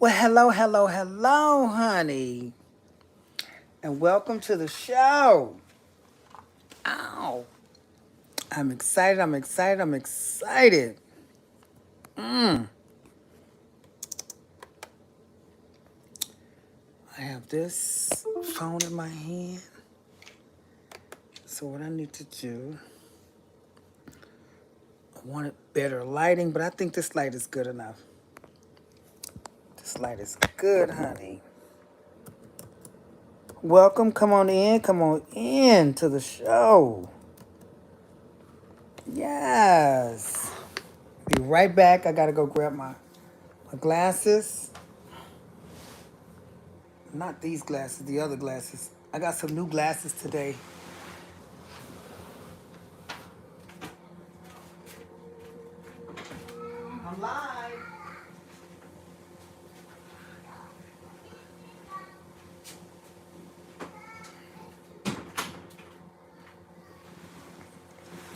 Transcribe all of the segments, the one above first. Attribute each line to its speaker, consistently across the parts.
Speaker 1: Well, hello, hello, hello, honey. And welcome to the show. Ow. I'm excited, I'm excited, I'm excited. I have this phone in my hand. So, what I need to do, I wanted better lighting, but I think this light is good enough. This light is good, honey. Welcome, come on in to the show. Yes. Be right back. I gotta go grab my glasses. Not these glasses, the other glasses. I got some new glasses today. I'm live.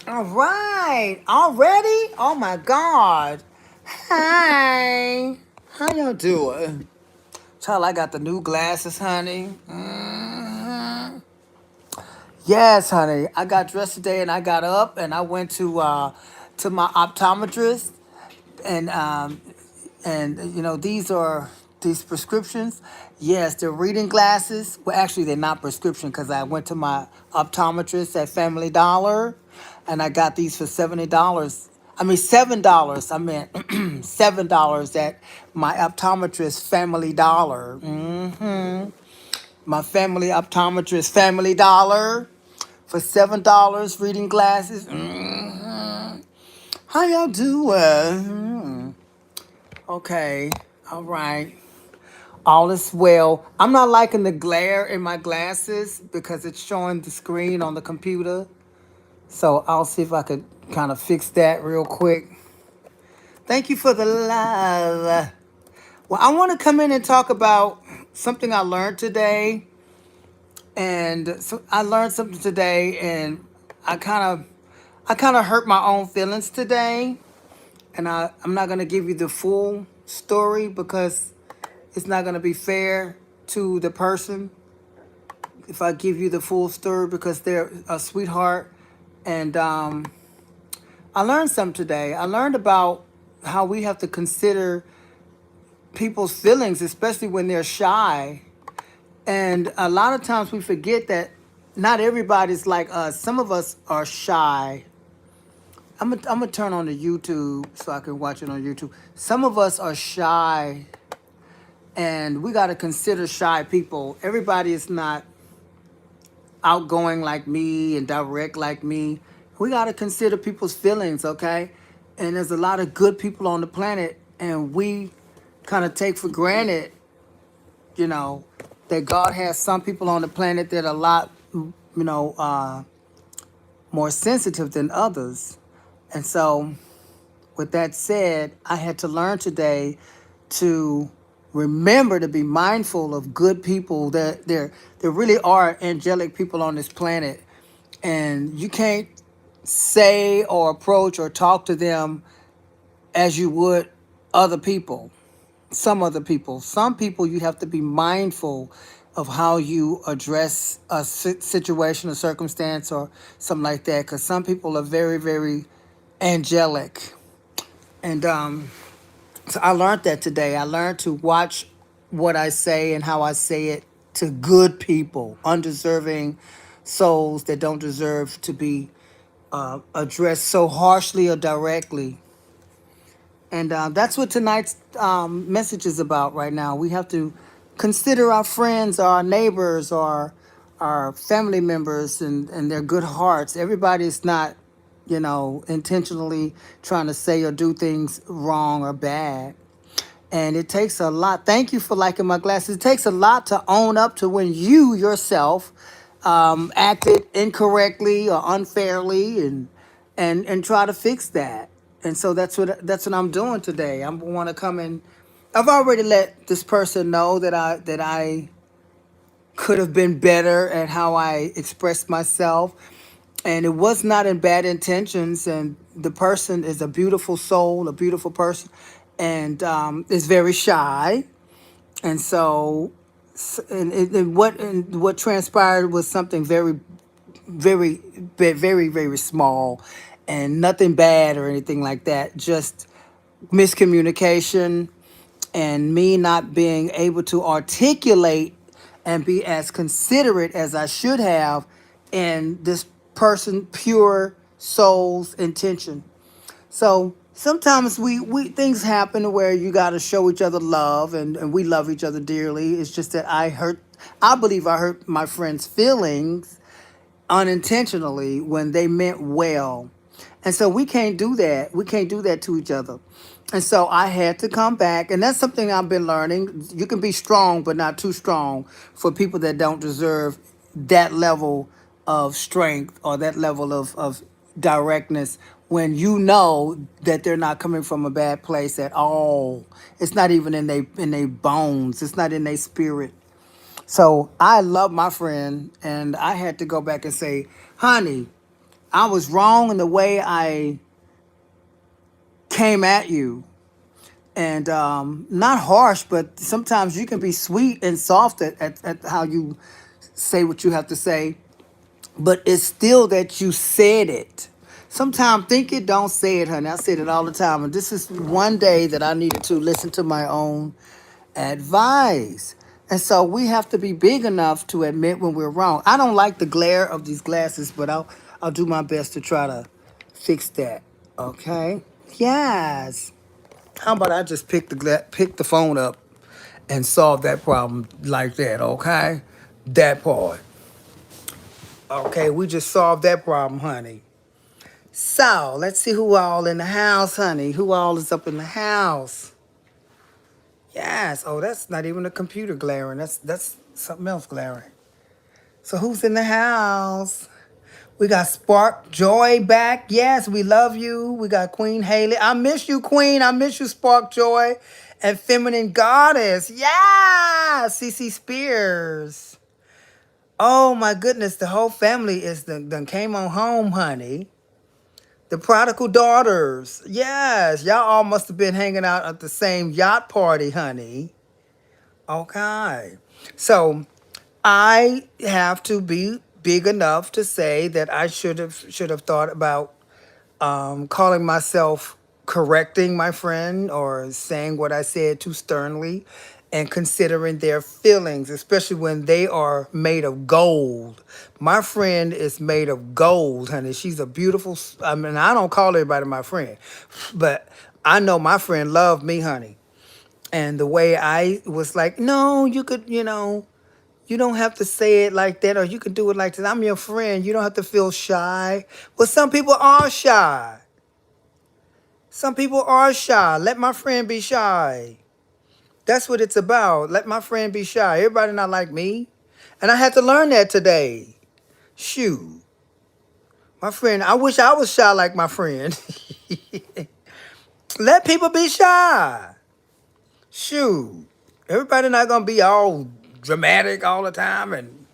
Speaker 1: All right. Already? Oh my God. Hi. How y'all doing? Child, I got the new glasses, honey. Yes, honey. I got dressed today and I got up and I went to my optometrist and these are these prescriptions. Yes, they're reading glasses. Well, actually they're not prescription because I went to my optometrist at Family Dollar and I got these for $70. I mean $7. I meant $7 at my optometrist Family Dollar. My family optometrist Family Dollar for $7 reading glasses. How y'all doing? Okay, all right. All is well. I'm not liking the glare in my glasses because it's showing the screen on the computer. So I'll see if I could kind of fix that real quick. Thank you for the love. Well, I want to come in and talk about something I learned today. And so I learned something today and I kind of hurt my own feelings today. And I'm not going to give you the full story because it's not going to be fair to the person if I give you the full story because they're a sweetheart. And I learned something today. I learned about how we have to consider people's feelings, especially when they're shy. And a lot of times we forget that not everybody's like us. Some of us are shy. I'm gonna turn on the YouTube so I can watch it on YouTube. Some of us are shy, and we got to consider shy people. Everybody is not outgoing like me and direct like me. We got to consider people's feelings, okay? And there's a lot of good people on the planet, and we kind of take for granted, you know, that God has some people on the planet that are a lot, more sensitive than others. And so, with that said, I had to learn today to remember to be mindful of good people. That there really are angelic people on this planet, and you can't say or approach or talk to them as you would other people. Some people you have to be mindful of how you address a situation or circumstance or something like that, because some people are very, very angelic. And so I learned that today. I learned to watch what I say and how I say it to good people, undeserving souls that don't deserve to be addressed so harshly or directly. And that's what tonight's message is about right now. We have to consider our friends, our neighbors, our family members, and their good hearts. Everybody's not, intentionally trying to say or do things wrong or bad. And it takes a lot. Thank you for liking my glasses. It takes a lot to own up to when you yourself acted incorrectly or unfairly, and try to fix that. And so that's what I'm doing today. I want to come in. I've already let this person know that I could have been better at how I expressed myself, and it was not in bad intentions. And the person is a beautiful soul, a beautiful person, and is very shy. And so, and what transpired was something very, very small, and nothing bad or anything like that. Just miscommunication and me not being able to articulate and be as considerate as I should have in this person pure soul's intention. So sometimes we things happen where you got to show each other love, and we love each other dearly. It's just that I believe I hurt my friend's feelings unintentionally when they meant well. And so we can't do that. We can't do that to each other. And so I had to come back. And that's something I've been learning. You can be strong, but not too strong for people that don't deserve that level of strength or that level of directness when you know that they're not coming from a bad place at all. It's not even in their bones. It's not in their spirit. So I love my friend, and I had to go back and say, honey, I was wrong in the way I came at you. And not harsh, but sometimes you can be sweet and soft at how you say what you have to say, but it's still that you said it. Sometimes think it, don't say it, honey. I said it all the time. And this is one day that I needed to listen to my own advice. And so we have to be big enough to admit when we're wrong. I don't like the glare of these glasses, but I'll do my best to try to fix that. Okay? Yes. How about I just pick the phone up and solve that problem like that, okay? That part. Okay, we just solved that problem, honey. So, let's see who all in the house, honey. Who all is up in the house? Yes. Oh, that's not even a computer glaring. That's something else glaring. So who's in the house? We got Spark Joy back. Yes, we love you. We got Queen Haley. I miss you, Queen. I miss you, Spark Joy. And Feminine Goddess. Yeah. CC Spears. Oh my goodness. The whole family is done came on home, honey. The prodigal daughters. Yes. Y'all all must have been hanging out at the same yacht party, honey. Okay. So I have to be big enough to say that I should have thought about calling myself correcting my friend or saying what I said too sternly and considering their feelings, especially when they are made of gold. My friend is made of gold, honey. She's a beautiful, I mean, I don't call everybody my friend, but I know my friend loved me, honey. And the way I was like, no, you could, you don't have to say it like that, or you can do it like this. I'm your friend. You don't have to feel shy. Well, some people are shy. Some people are shy. Let my friend be shy. That's what it's about. Let my friend be shy. Everybody not like me. And I had to learn that today. Shoot. My friend, I wish I was shy like my friend. Let people be shy. Shoot. Everybody not gonna be all dramatic all the time and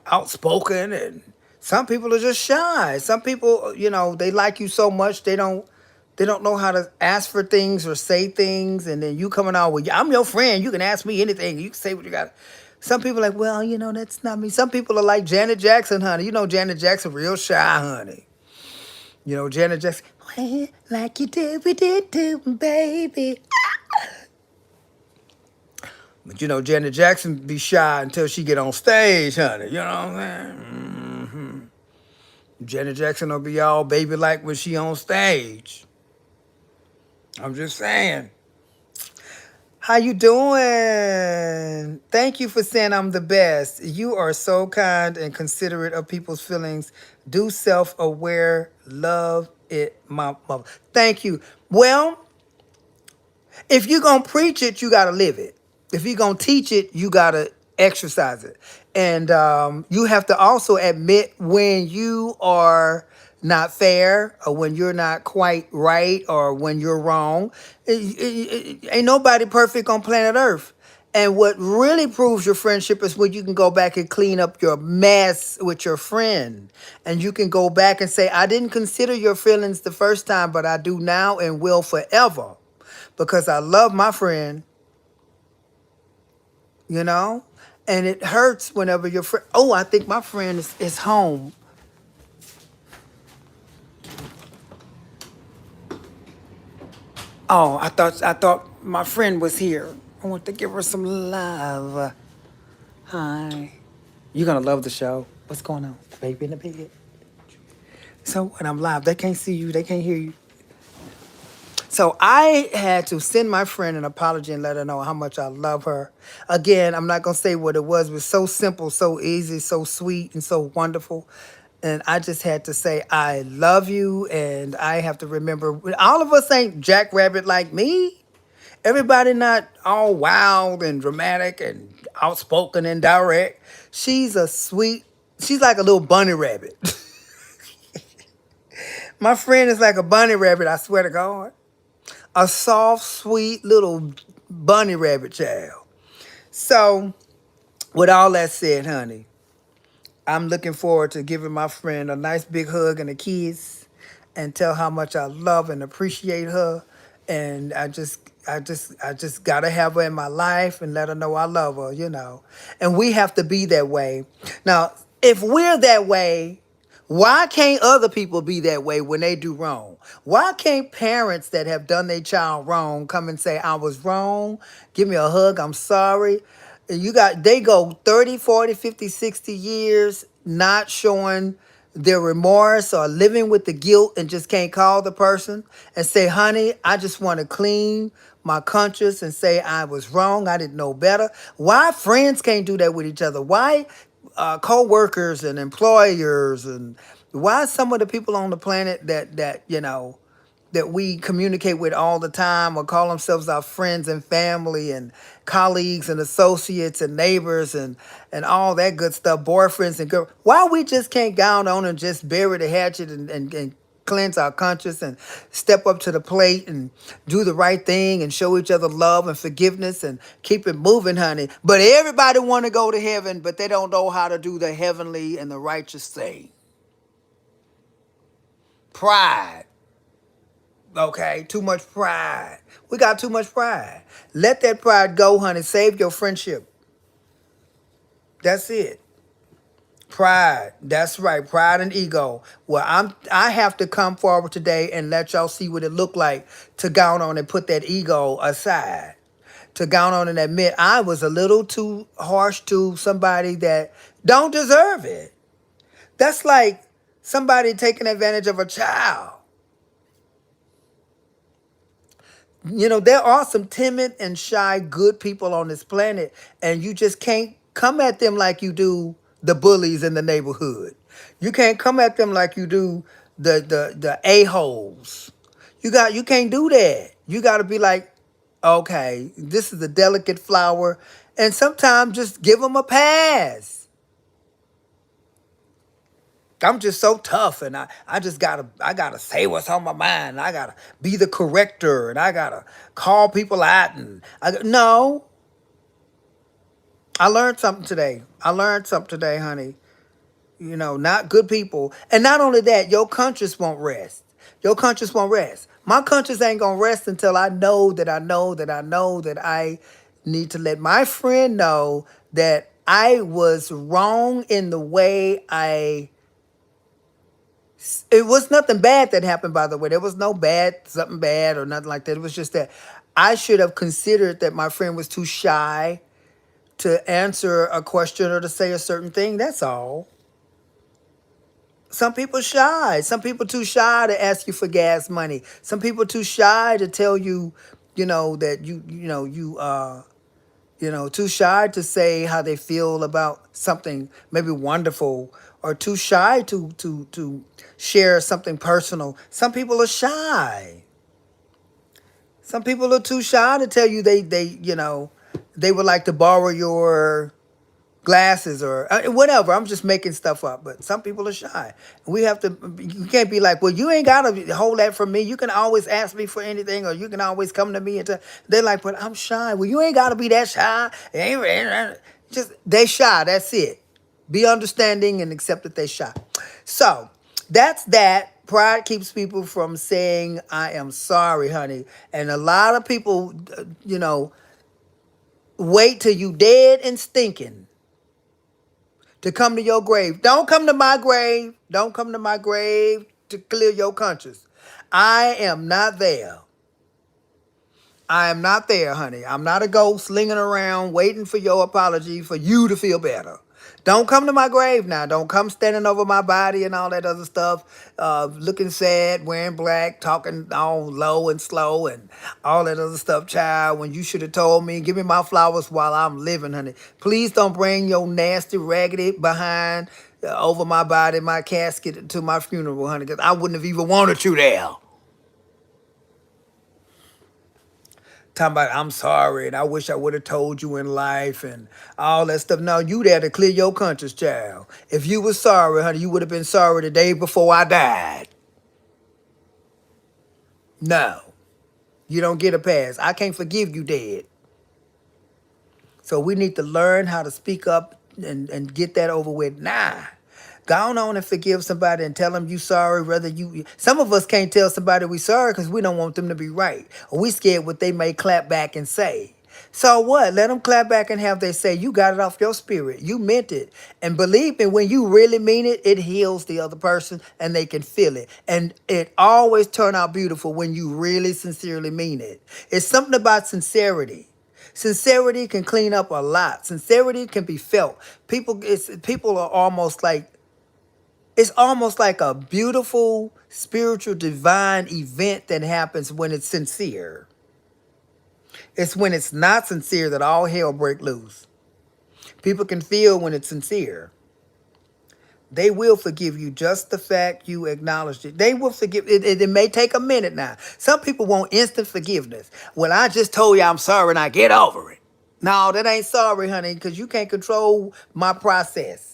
Speaker 1: outspoken, and some people are just shy. Some people, they like you so much they don't know how to ask for things or say things, and then you coming out with, I'm your friend, you can ask me anything, you can say what you got. Some people are like, well, that's not me. Some people are like Janet Jackson, honey. Janet Jackson real shy, honey. Janet Jackson, well, like you did, we did too, baby. But Janet Jackson be shy until she get on stage, honey. You know what I'm saying? Janet Jackson will be all baby like when she on stage. I'm just saying. How you doing? Thank you for saying I'm the best. You are so kind and considerate of people's feelings. Do self-aware. Love it, my mother. Thank you. Well, if you're going to preach it, you got to live it. If you're going to teach it, you got to exercise it. And you have to also admit when you are not fair or when you're not quite right or when you're wrong. Ain't nobody perfect on planet Earth. And what really proves your friendship is when you can go back and clean up your mess with your friend. And you can go back and say, I didn't consider your feelings the first time, but I do now and will forever. Because I love my friend you know? And it hurts whenever your friend, oh, I think my friend is home. Oh, I thought my friend was here. I want to give her some love. Hi. You're gonna love the show. What's going on? Baby in the bed. So when I'm live, they can't see you, they can't hear you. So I had to send my friend an apology and let her know how much I love her. Again, I'm not gonna say what it was. It was so simple, so easy, so sweet, and so wonderful. And I just had to say I love you, and I have to remember all of us ain't jackrabbit like me. Everybody not all wild and dramatic and outspoken and direct. She's a sweet. She's like a little bunny rabbit. My friend is like a bunny rabbit. I swear to God. A soft, sweet little bunny rabbit child. So, with all that said, honey, I'm looking forward to giving my friend a nice big hug and a kiss and tell how much I love and appreciate her. And I just gotta have her in my life and let her know I love her, you know. And we have to be that way. Now, if we're that way, why can't other people be that way when they do wrong? Why can't parents that have done their child wrong come and say, I was wrong, give me a hug, I'm sorry? And they go 30, 40, 50, 60 years not showing their remorse or living with the guilt and just can't call the person and say, honey, I just want to clean my conscience and say I was wrong, I didn't know better. Why friends can't do that with each other? Why co-workers and employers, and why some of the people on the planet that we communicate with all the time or call themselves our friends and family and colleagues and associates and neighbors and all that good stuff, boyfriends and girls, why we just can't go on and just bury the hatchet and cleanse our conscience and step up to the plate and do the right thing and show each other love and forgiveness and keep it moving, honey. But everybody want to go to heaven, but they don't know how to do the heavenly and the righteous thing. Pride. Okay, too much pride. We got too much pride. Let that pride go, honey. Save your friendship. That's it. Pride. That's right. Pride and ego. Well, I have to come forward today and let y'all see what it looked like to go on and put that ego aside. To go on and admit I was a little too harsh to somebody that don't deserve it. That's like somebody taking advantage of a child. You know, there are some timid and shy good people on this planet, and you just can't come at them like you do the bullies in the neighborhood. You can't come at them like you do the a-holes. You can't do that. You got to be like, okay, this is a delicate flower, and sometimes just give them a pass. I'm just so tough, and I gotta say what's on my mind. I gotta be the corrector, and I gotta call people out. No, I learned something today. I learned something today, honey. You know, not good people, and not only that, your conscience won't rest. Your conscience won't rest. My conscience ain't gonna rest until I know that I know that I know that I need to let my friend know that I was wrong in the way I it was nothing bad that happened, by the way. There was no something bad or nothing like that. It was just that I should have considered that my friend was too shy to answer a question or to say a certain thing. That's all. Some people shy. Some people too shy to ask you for gas money. Some people too shy to tell you, that too shy to say how they feel about something maybe wonderful, or too shy to share something personal. Some people are shy. Some people are too shy to tell you they would like to borrow your glasses or whatever. I'm just making stuff up, but some people are shy. We have to. You can't be like, well, you ain't gotta hold that from me. You can always ask me for anything, or you can always come to me and they're like, but I'm shy. Well, you ain't gotta be that shy. Just they shy. That's it. Be understanding and accept that they shy. So that's that. Pride keeps people from saying, I am sorry, honey. And a lot of people, wait till you dead and stinking to come to your grave. Don't come to my grave. Don't come to my grave to clear your conscience. I am not there. I am not there, honey. I'm not a ghost slinging around waiting for your apology for you to feel better. Don't come to my grave now. Don't come standing over my body and all that other stuff, looking sad, wearing black, talking all low and slow and all that other stuff, child, when you should have told me, give me my flowers while I'm living, honey. Please don't bring your nasty, raggedy behind over my body, my casket to my funeral, honey, because I wouldn't have even wanted you there. Talking about I'm sorry and I wish I would have told you in life and all that stuff. No, you there to clear your conscience, child. If you was sorry, honey, you would have been sorry the day before I died. No, you don't get a pass. I can't forgive you dead. So we need to learn how to speak up and get that over with. Nah. Go on and forgive somebody and tell them you sorry. Whether you, some of us can't tell somebody we sorry because we don't want them to be right, or we scared what they may clap back and say. So what? Let them clap back and have they say you got it off your spirit. You meant it, and believe me, when you really mean it, it heals the other person and they can feel it. And it always turn out beautiful when you really sincerely mean it. It's something about sincerity. Sincerity can clean up a lot. Sincerity can be felt. People are almost like it's almost like a beautiful spiritual divine event that happens when it's sincere. It's when it's not sincere that all hell break loose. People can feel when it's sincere. They will forgive you just the fact you acknowledged it. They will forgive. It may take a minute now. Some people want instant forgiveness. Well, I just told you I'm sorry and I get over it. No, that ain't sorry, honey, because you can't control my process.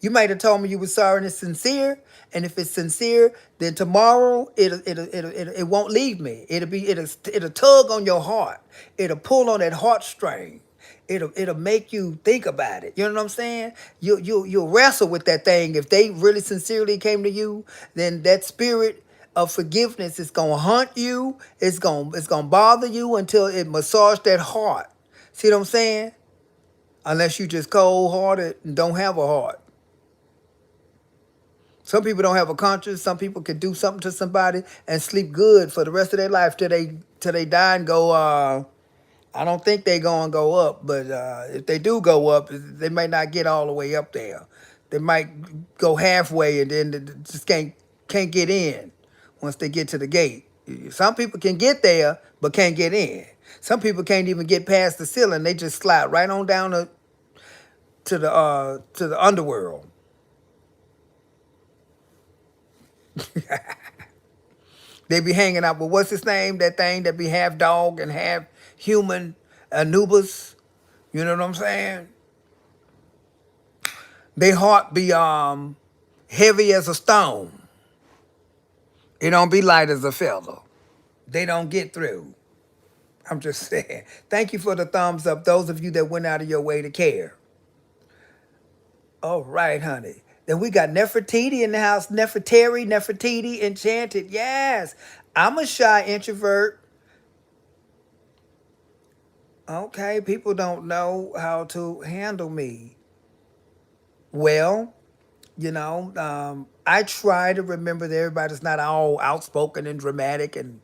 Speaker 1: You might have told me you were sorry and it's sincere. And if it's sincere, then tomorrow it won't leave me. It'll tug on your heart. It'll pull on that heartstring. It'll make you think about it. You know what I'm saying? You'll wrestle with that thing. If they really sincerely came to you, then that spirit of forgiveness is gonna haunt you. It's gonna bother you until it massage that heart. See what I'm saying? Unless you just cold hearted and don't have a heart. Some people don't have a conscience. Some people can do something to somebody and sleep good for the rest of their life till they die and go. I don't think they gonna go up, but if they do go up, they might not get all the way up there. They might go halfway and then just can't get in once they get to the gate. Some people can get there but can't get in. Some people can't even get past the ceiling. They just slide right on down to the underworld. They be hanging out with what's his name? That thing that be half dog and half human, Anubis. You know what I'm saying? They heart be heavy as a stone. It don't be light as a feather. They don't get through. I'm just saying. Thank you for the thumbs up. Those of you that went out of your way to care. All right, honey. Then we got Nefertiti in the house. Nefertiti, Enchanted. Yes. I'm a shy introvert. Okay, people don't know how to handle me. Well, I try to remember that everybody's not all outspoken and dramatic and,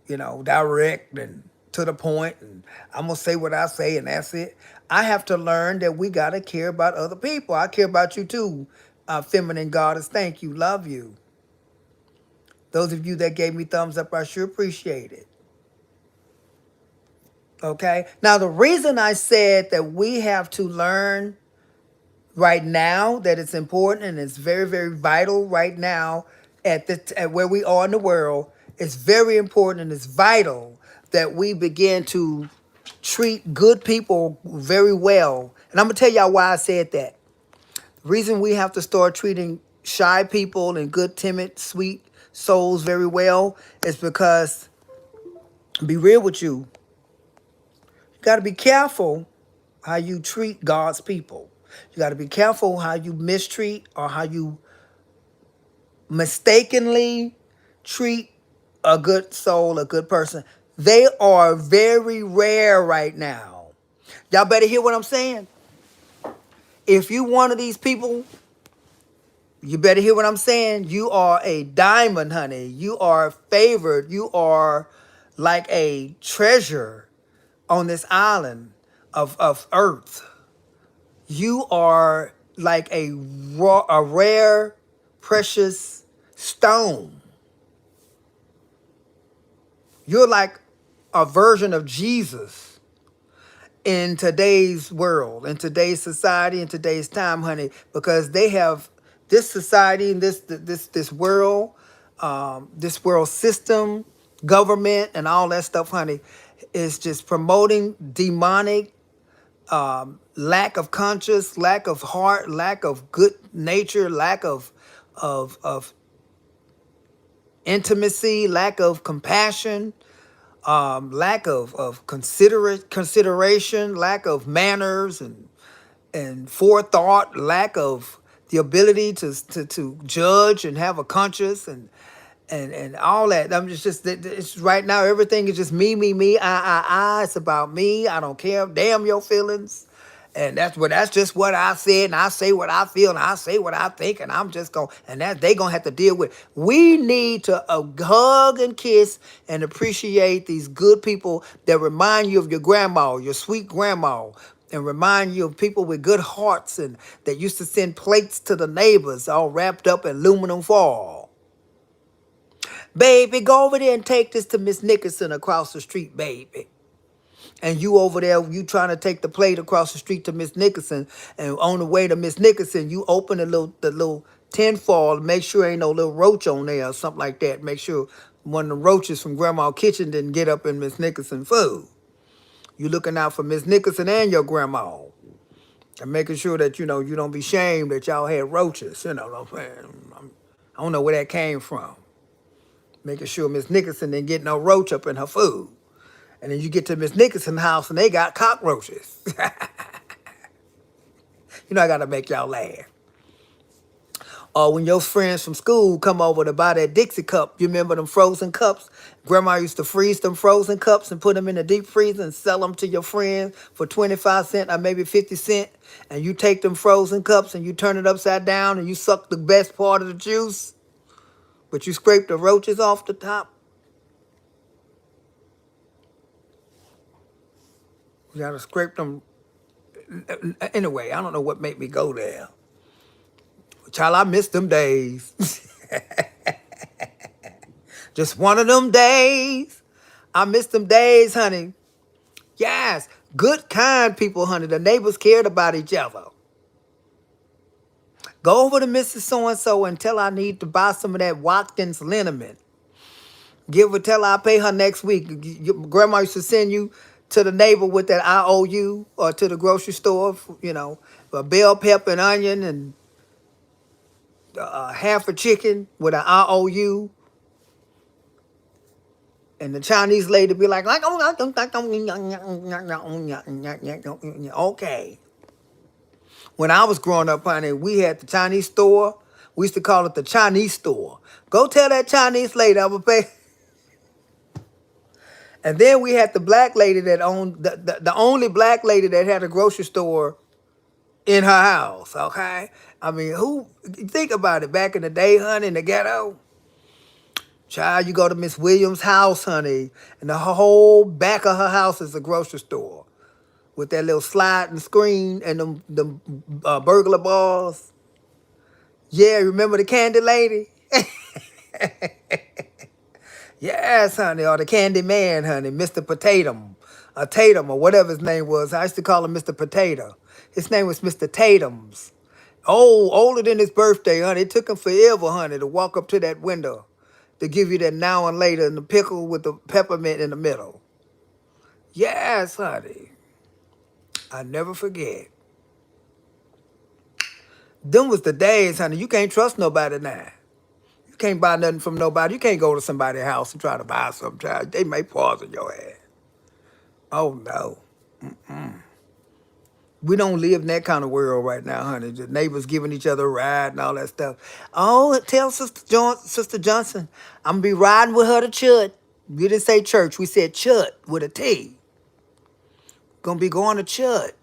Speaker 1: direct and to the point, and I'm going to say what I say and that's it. I have to learn that we got to care about other people. I care about you too, feminine goddess. Thank you. Love you. Those of you that gave me thumbs up, I sure appreciate it. Okay. Now, the reason I said that we have to learn right now that it's important and it's very, very vital right now at where we are in the world, it's very important and it's vital that we begin to treat good people very well. And I'm going to tell y'all why I said that. The reason we have to start treating shy people and good, timid, sweet souls very well is because, be real with you, you got to be careful how you treat God's people. You got to be careful how you mistreat or how you mistakenly treat a good soul, a good person. They are very rare right now.
Speaker 2: Y'all better hear what I'm saying. If you one of these people, you better hear what I'm saying. You are a diamond, honey. You are favored. You are like a treasure on this island of earth. You are like a rare, precious stone. You're like a version of Jesus in today's world, in today's society, in today's time, honey, because they have this society and this world system, government, and all that stuff, honey, is just promoting demonic, lack of conscience, lack of heart, lack of good nature, lack of intimacy, lack of compassion, lack of consideration, lack of manners and forethought, lack of the ability to judge and have a conscience and all that. I'm just it's right now everything is just me, I. It's about me. I don't care. Damn your feelings. And that's just what I said, and I say what I feel, and I say what I think, and I'm just going and that they gonna have to deal with. We need to hug and kiss and appreciate these good people that remind you of your grandma, your sweet grandma, and remind you of people with good hearts and that used to send plates to the neighbors all wrapped up in aluminum foil. Baby, go over there and take this to Miss Nickerson across the street, baby. And you over there, you trying to take the plate across the street to Miss Nickerson, and on the way to Miss Nickerson, you open the little tin foil, make sure ain't no little roach on there or something like that. Make sure one of the roaches from Grandma's kitchen didn't get up in Miss Nickerson food. You looking out for Miss Nickerson and your grandma, and making sure that you don't be shamed that y'all had roaches. You know what I'm saying? I don't know where that came from. Making sure Miss Nickerson didn't get no roach up in her food. And then you get to Miss Nickerson's house and they got cockroaches. I gotta make y'all laugh. Or when your friends from school come over to buy that Dixie cup, you remember them frozen cups? Grandma used to freeze them frozen cups and put them in the deep freezer and sell them to your friends for 25 cents or maybe 50 cents. And you take them frozen cups and you turn it upside down and you suck the best part of the juice, but you scrape the roaches off the top. You gotta scrape them. Anyway, I don't know what made me go there. Child, I miss them days. Just one of them days. I miss them days, honey. Yes, good, kind people, honey. The neighbors cared about each other. Go over to Mrs. So-and-so and tell her I need to buy some of that Watkins liniment. Tell her I'll pay her next week. Grandma used to send you to the neighbor with that IOU or to the grocery store, a bell pepper and onion and half a chicken with an IOU. And the Chinese lady be like, okay. When I was growing up, honey, we had the Chinese store. We used to call it the Chinese store. Go tell that Chinese lady I will pay. And then we had the black lady that owned, the only black lady that had a grocery store in her house, okay? I mean, think about it, back in the day, honey, in the ghetto. Child, you go to Miss Williams' house, honey, and the whole back of her house is a grocery store with that little sliding screen and them burglar bars. Yeah, remember the candy lady? Yes, honey, or the candy man, honey, Mr. Potatum, or Tatum, or whatever his name was. I used to call him Mr. Potato. His name was Mr. Tatum's. Oh, older than his birthday, honey. It took him forever, honey, to walk up to that window to give you that now and later and the pickle with the peppermint in the middle. Yes, honey. I never forget. Them was the days, honey. You can't trust nobody now. You can't buy nothing from nobody. You can't go to somebody's house and try to buy something. Child. They may poison your ass. Oh, no. We don't live in that kind of world right now, honey. The neighbors giving each other a ride and all that stuff. Oh, tell Sister Johnson, I'm going to be riding with her to church. We didn't say church. We said church with a T. Gonna be going to church.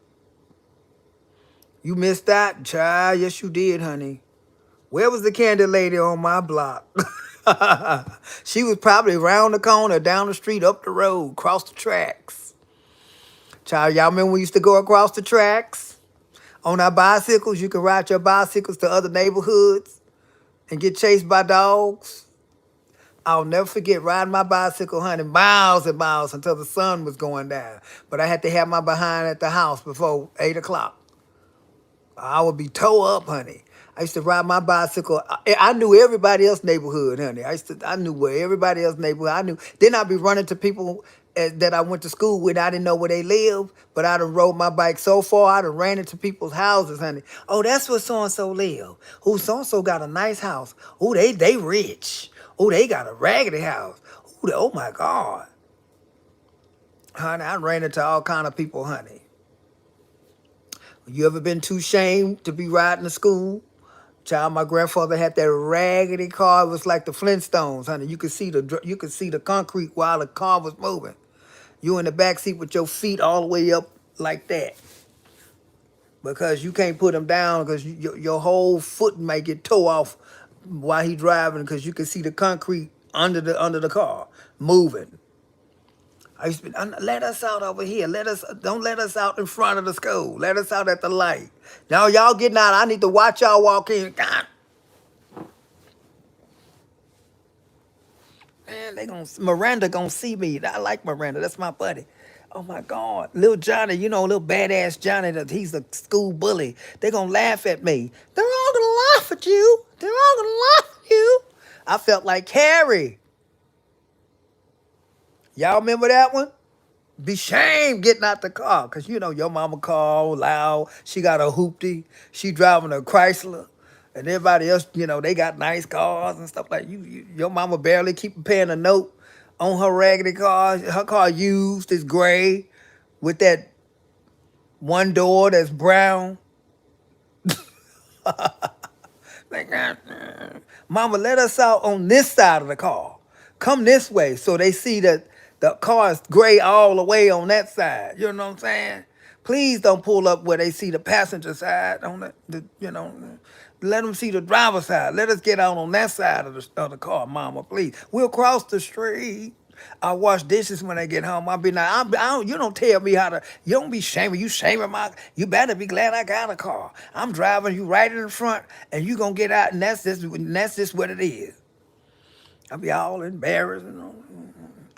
Speaker 2: You missed that, child. Yes, you did, honey. Where was the candy lady on my block? She was probably around the corner, down the street, up the road, across the tracks. Child, y'all remember we used to go across the tracks on our bicycles? You could ride your bicycles to other neighborhoods and get chased by dogs. I'll never forget riding my bicycle, honey, miles and miles until the sun was going down. But I had to have my behind at the house before 8 o'clock. I would be toe up, honey. I used to ride my bicycle. I knew everybody else's neighborhood, honey. I knew where everybody else's neighborhood. I knew. Then I'd be running to people that I went to school with. I didn't know where they lived, but I'd have rode my bike so far. I'd have ran into people's houses, honey. Oh, that's where so and so live. Oh, so and so got a nice house. Oh, they rich. Oh, they got a raggedy house. Oh my God, honey. I ran into all kind of people, honey. You ever been too shamed to be riding to school? Child, my grandfather had that raggedy car. It was like the Flintstones, honey. You could see the concrete while the car was moving. You in the back seat with your feet all the way up like that because you can't put them down because your whole foot might get tore off while he driving because you can see the concrete under the car moving. I used to be, let us out over here. Don't let us out in front of the school. Let us out at the light. Now y'all getting out. I need to watch y'all walk in. God, man, Miranda gonna see me. I like Miranda. That's my buddy. Oh my God, little Johnny, little badass Johnny. He's a school bully. They gonna laugh at me. They're all gonna laugh at you. They're all gonna laugh at you. I felt like Harry. Y'all remember that one? Be shamed getting out the car because your mama called loud. She got a hoopty. She driving a Chrysler, and everybody else, they got nice cars and stuff like your mama barely keep paying a note on her raggedy car. Her car used is gray with that one door that's brown. Like, mama, let us out on this side of the car. Come this way so they see that the car is gray all the way on that side. You know what I'm saying? Please don't pull up where they see the passenger side on let them see the driver's side. Let us get out on that side of the car, mama, please. We'll cross the street. I wash dishes when I get home. I'll be like, you don't tell me how to, you don't be shaming. You shaming you better be glad I got a car. I'm driving you right in the front and you going to get out and that's just what it is. I'll be all embarrassed.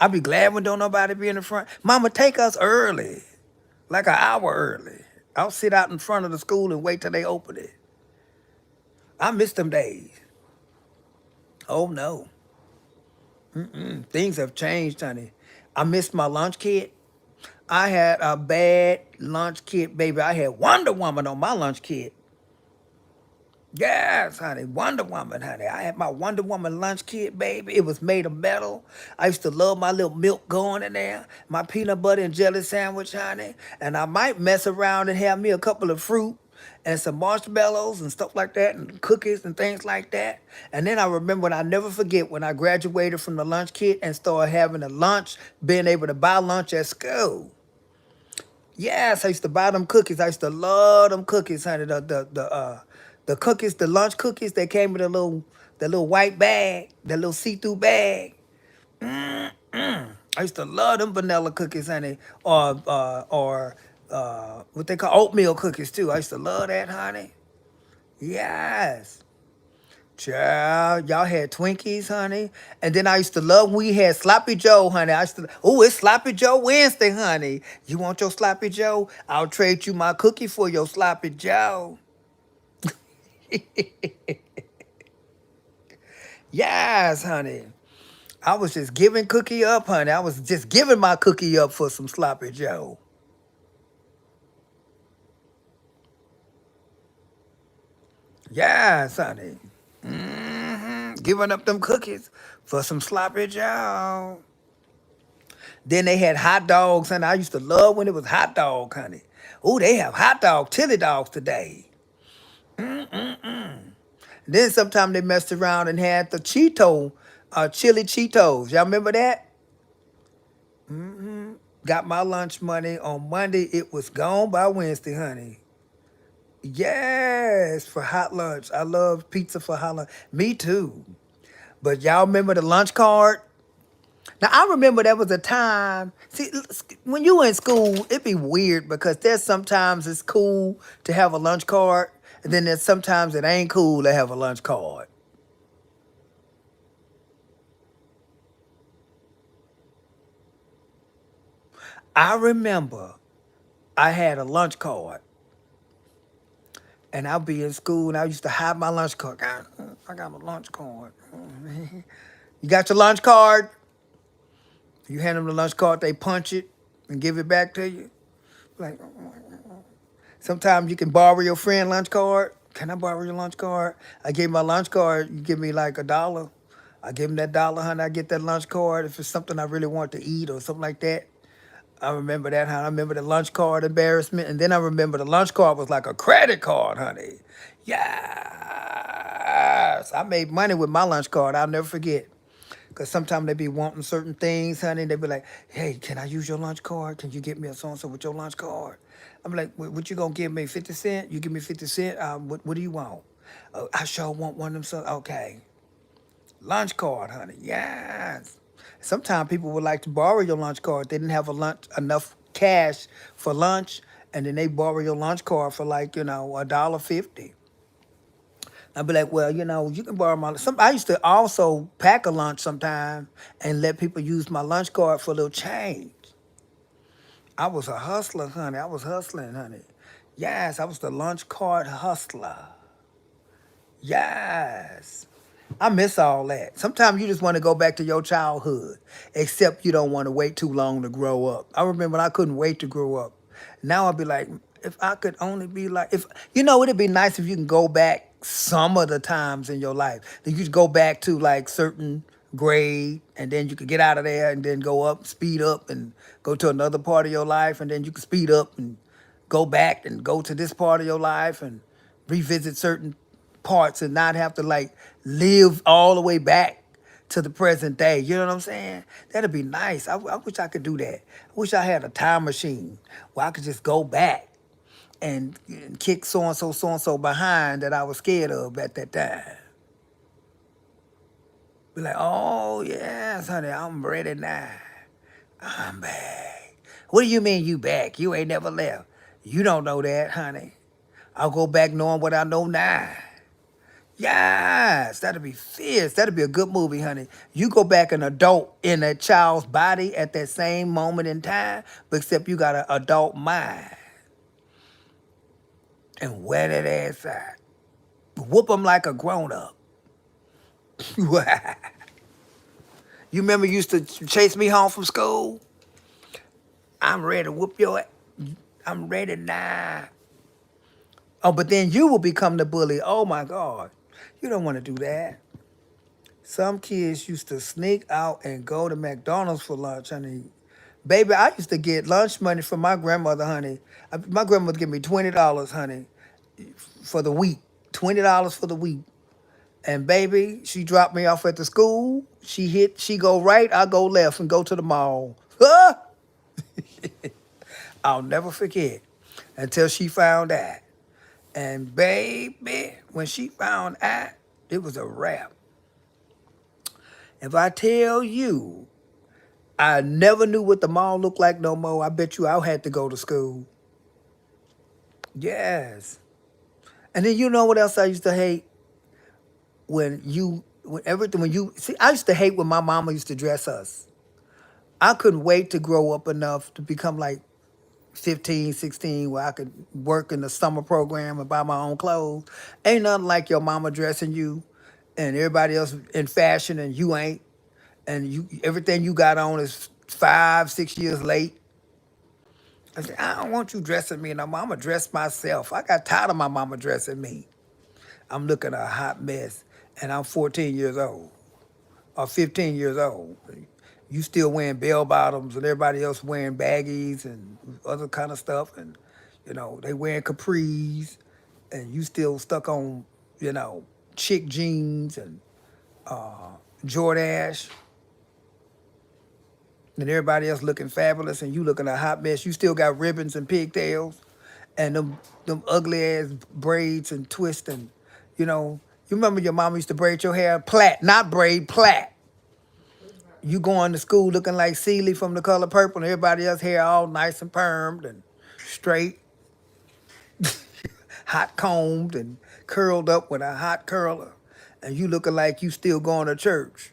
Speaker 2: I'll be glad when don't nobody be in the front. Mama, take us early, like an hour early. I'll sit out in front of the school and wait till they open it. I miss them days. Oh no. Things have changed, honey. I missed my lunch kit. I had a bad lunch kit, baby. I had Wonder Woman on my lunch kit. Yes, honey, Wonder Woman, honey. I had my Wonder Woman lunch kit, baby. It was made of metal. I used to love my little milk going in there, my peanut butter and jelly sandwich, honey. And I might mess around and have me a couple of fruit and some marshmallows and stuff like that and cookies and things like that. And then I remember, and I never forget, when I graduated from the lunch kit and started having a lunch, being able to buy lunch at school. Yes, I used to buy them cookies. I used to love them cookies, honey. The cookies, the lunch cookies, they came in the little white bag, the little see-through bag. I used to love them vanilla cookies, honey, or what they call oatmeal cookies too. I used to love that, honey. Yes. Child, y'all had Twinkies, honey. And then I used to love when we had Sloppy Joe, honey. It's Sloppy Joe Wednesday, honey. You want your Sloppy Joe? I'll trade you my cookie for your Sloppy Joe. Yes, honey. I was just giving cookie up, honey. I was just giving my cookie up for some Sloppy Joe. Yes, honey. Giving up them cookies for some Sloppy Joe. Then they had hot dogs, honey. I used to love when it was hot dog, honey. Oh, they have hot dog, chili dogs today. Then sometime they messed around and had the chili Cheetos. Y'all remember that? Got my lunch money on Monday. It was gone by Wednesday, honey. Yes, for hot lunch. I love pizza for hot lunch. Me too. But y'all remember the lunch card? Now I remember there was a time. See, when you in school, it be weird because there's sometimes it's cool to have a lunch card, and then there's sometimes it ain't cool to have a lunch card. I remember I had a lunch card, and I'd be in school, and I used to hide my lunch card. I got my lunch card. You got your lunch card? You hand them the lunch card, they punch it and give it back to you. Like, sometimes you can borrow your friend lunch card. Can I borrow your lunch card? I gave my lunch card. You give me like $1. I give him that dollar, honey. I get that lunch card if it's something I really want to eat or something like that. I remember that, honey. I remember the lunch card embarrassment, and then I remember the lunch card was like a credit card, honey. Yes, I made money with my lunch card. I'll never forget. Because sometimes they be wanting certain things, honey. They be like, hey, can I use your lunch card? Can you get me a so-and-so with your lunch card? I'm like, what you going to give me, 50 cents? You give me 50 cents? What do you want? I sure want one of them. So, okay. Lunch card, honey. Yes. Sometimes people would like to borrow your lunch card. They didn't have enough cash for lunch, and then they borrow your lunch card for like, $1.50. I'd be like, well, you can borrow my. I used to also pack a lunch sometime and let people use my lunch card for a little change. I was a hustler, honey. I was hustling, honey. Yes, I was the lunch card hustler. Yes. I miss all that. Sometimes you just want to go back to your childhood, except you don't want to wait too long to grow up. I remember when I couldn't wait to grow up. Now I'd be like, if I could only be like, if it'd be nice if you can go back some of the times in your life. That you could go back to like certain grade, and then you could get out of there and then go up, speed up, and go to another part of your life, and then you could speed up and go back and go to this part of your life and revisit certain parts and not have to like live all the way back to the present day. You know what I'm saying? That'd be nice. I wish I could do that. I wish I had a time machine where I could just go back and kick so and so behind that I was scared of at that time. Be like, oh yes, honey, I'm ready now. I'm back. What do you mean you back? You ain't never left. You don't know that, honey. I'll go back knowing what I know now. Yes, that'd be fierce. That'd be a good movie, honey. You go back an adult in a child's body at that same moment in time, but except you got an adult mind and wear that ass out. Whoop them like a grown up. You remember you used to chase me home from school? I'm ready to whoop your ass. I'm ready now. Oh, but then you will become the bully. Oh my God. You don't want to do that. Some kids used to sneak out and go to McDonald's for lunch, honey. Baby, I used to get lunch money from my grandmother, honey. My grandmother give me $20, honey, for the week. $20 for the week. And baby, she dropped me off at the school. She go right, I go left and go to the mall. Huh? I'll never forget until she found out. And baby, when she found out, it was a wrap. If I tell you, I never knew what the mall looked like no more. I bet you I had to go to school. Yes. And then you know what else I used to hate? When you see, I used to hate when my mama used to dress us. I couldn't wait to grow up enough to become like 15, 16, where I could work in the summer program and buy my own clothes. Ain't nothing like your mama dressing you and everybody else in fashion and you ain't. And you everything you got on is 5, 6 years late. I said, I don't want you dressing me no more. I'm going to dress myself. I got tired of my mama dressing me. I'm looking a hot mess, and I'm 14 years old or 15 years old. You still wearing bell bottoms and everybody else wearing baggies and other kind of stuff. And, they wearing capris, and you still stuck on, chick jeans and Jordache. and everybody else looking fabulous, and you looking a hot mess. You still got ribbons and pigtails, and them ugly ass braids and twists, and you know. You remember your mama used to braid your hair plait, not braid, plait. You going to school looking like Celie from The Color Purple, and everybody else hair all nice and permed and straight, hot combed and curled up with a hot curler, and you looking like you still going to church.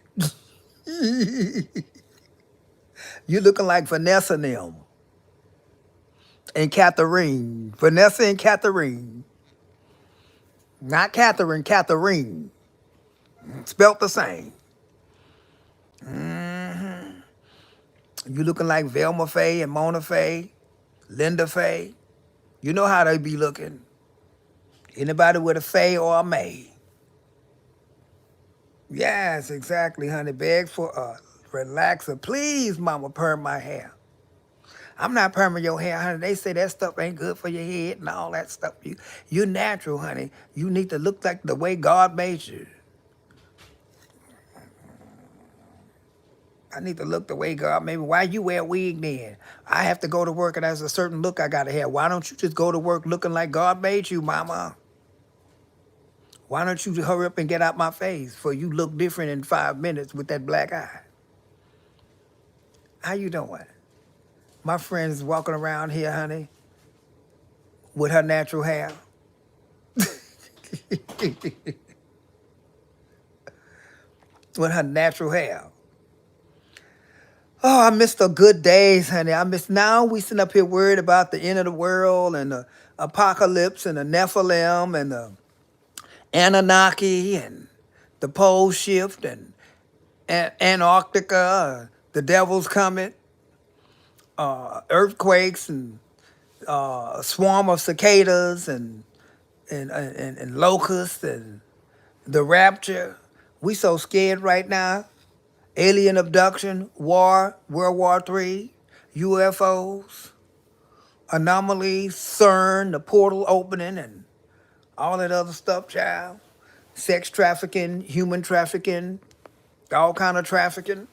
Speaker 2: You looking like Vanessa and them and Catherine. Vanessa and Catherine. Not Catherine, Catherine. Spelt the same. You looking like Velma Faye and Mona Faye, Linda Faye. You know how they be looking. Anybody with a Faye or a May. Yes, exactly, honey. Beg for a relaxer. Please, mama, perm my hair. I'm not perming your hair, honey. They say that stuff ain't good for your head and all that stuff. You natural, honey. You need to look like the way God made you. I need to look the way God made me. Why you wear a wig then? I have to go to work and there's a certain look I gotta have. Why don't you just go to work looking like God made you, mama? Why don't you hurry up and get out my face for you look different in 5 minutes with that black eye? How you doing? My friend's walking around here, honey, with her natural hair. With her natural hair. Oh, I missed the good days, honey. I miss now we sitting up here worried about the end of the world and the apocalypse and the Nephilim and the Anunnaki and the pole shift and Antarctica, the devil's coming, earthquakes and a swarm of cicadas and locusts and the rapture. We so scared right now. Alien abduction, war, World War III, UFOs, anomalies, CERN, the portal opening, and all that other stuff, child. Sex trafficking, human trafficking, all kind of trafficking.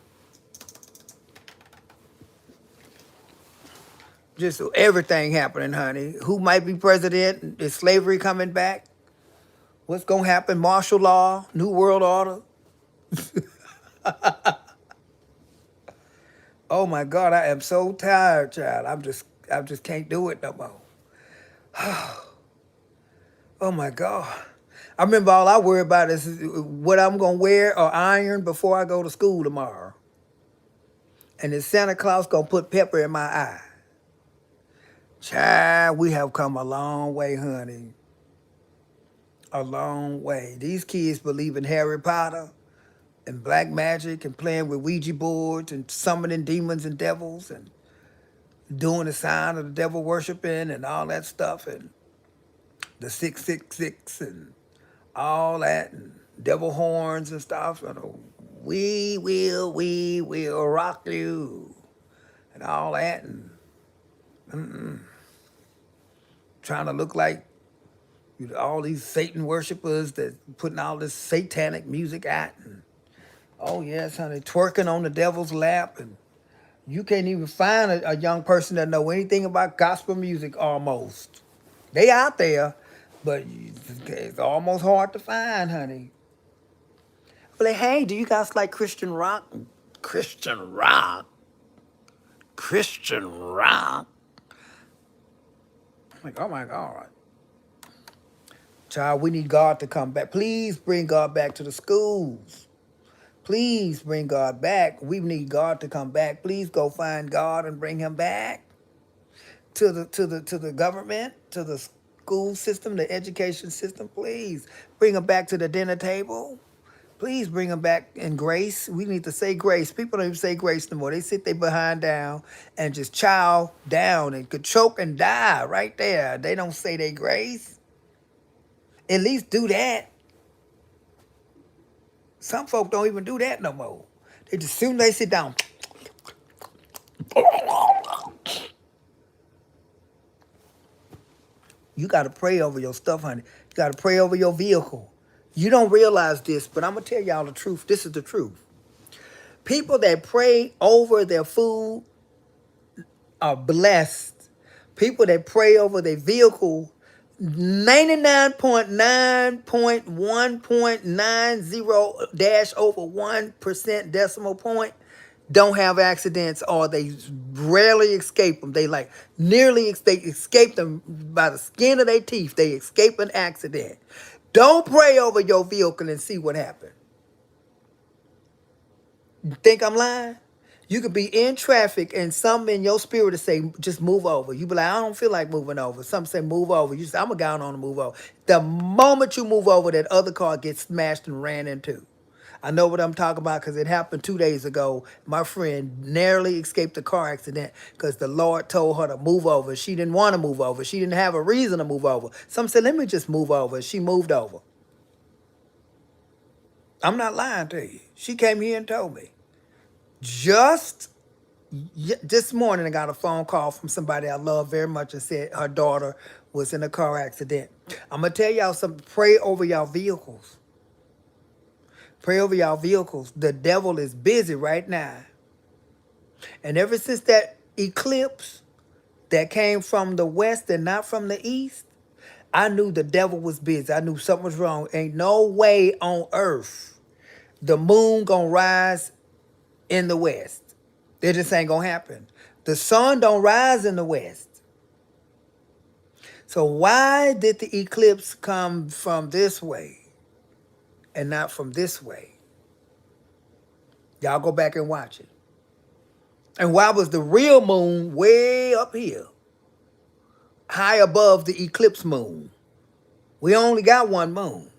Speaker 2: Just everything happening, honey. Who might be president? Is slavery coming back? What's gonna happen? Martial law, New World Order. Oh my God, I am so tired, child. I just can't do it no more. Oh my God. I remember all I worry about is what I'm gonna wear or iron before I go to school tomorrow. And is Santa Claus gonna put pepper in my eye? Child, we have come a long way, honey. A long way. These kids believe in Harry Potter and black magic and playing with Ouija boards and summoning demons and devils and doing the sign of the devil worshiping and all that stuff and the 666 and all that and devil horns and stuff. And we will rock you and all that and trying to look like all these Satan worshipers that putting all this satanic music out and oh yes, honey, twerking on the devil's lap and you can't even find a young person that know anything about gospel music almost. They out there, but it's almost hard to find, honey. I'm like, hey, do you guys like Christian rock? Christian rock? Christian rock? I'm like, oh my God. Child, we need God to come back. Please bring God back to the schools. Please bring God back. We need God to come back. Please go find God and bring him back to the government, to the school system, the education system. Please bring him back to the dinner table. Please bring them back in grace. We need to say grace. People don't even say grace no more. They sit their behind down and just chow down and could choke and die right there. They don't say they grace. At least do that. Some folk don't even do that no more. They just soon as they sit down. You got to pray over your stuff, honey. You got to pray over your vehicle. You don't realize this, but I'm going to tell y'all the truth. This is the truth. People that pray over their food are blessed. People that pray over their vehicle, 99.9.1.90 dash over 1% decimal point, don't have accidents, or they rarely escape them. They like they escape them by the skin of their teeth. They escape an accident. Don't pray over your vehicle and see what happens. You think I'm lying? You could be in traffic and something in your spirit to say, just move over. You be like, I don't feel like moving over. Some say, move over. You say, I'm a guy on to move over. The moment you move over, that other car gets smashed and ran into. I know what I'm talking about because it happened 2 days ago. My friend narrowly escaped a car accident because the Lord told her to move over. She didn't want to move over. She didn't have a reason to move over. Some said, let me just move over. She moved over. I'm not lying to you. She came here and told me. Just this morning, I got a phone call from somebody I love very much and said her daughter was in a car accident. I'm going to tell y'all something. Pray over y'all vehicles. Pray over y'all vehicles. The devil is busy right now. And ever since that eclipse that came from the west and not from the east, I knew the devil was busy. I knew something was wrong. Ain't no way on earth the moon gonna rise in the west. It just ain't gonna happen. The sun don't rise in the west. So why did the eclipse come from this way and not from this way? Y'all go back and watch it. And why was the real moon way up here, high above the eclipse moon? We only got one moon.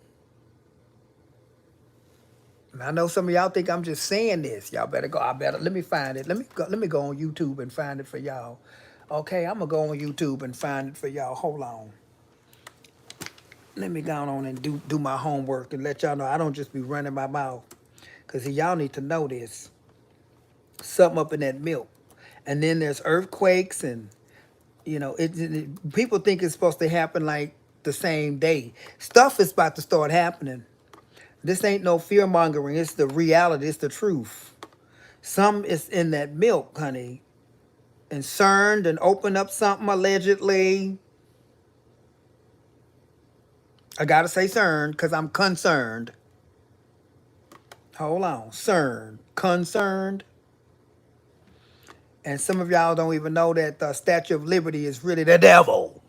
Speaker 2: And I know some of y'all think I'm just saying this. Y'all better go. Let me find it. Let me go on YouTube and find it for y'all. Okay, I'm gonna go on YouTube and find it for y'all. Hold on. Let me go on and do my homework and let y'all know I don't just be running my mouth. Cause y'all need to know this. Something up in that milk. And then there's earthquakes and people think it's supposed to happen like the same day. Stuff is about to start happening. This ain't no fear mongering. It's the reality. It's the truth. Some is in that milk, honey. And CERN and open up something allegedly. I gotta say CERN because I'm concerned. Hold on. CERN. Concerned. And some of y'all don't even know that the Statue of Liberty is really the devil.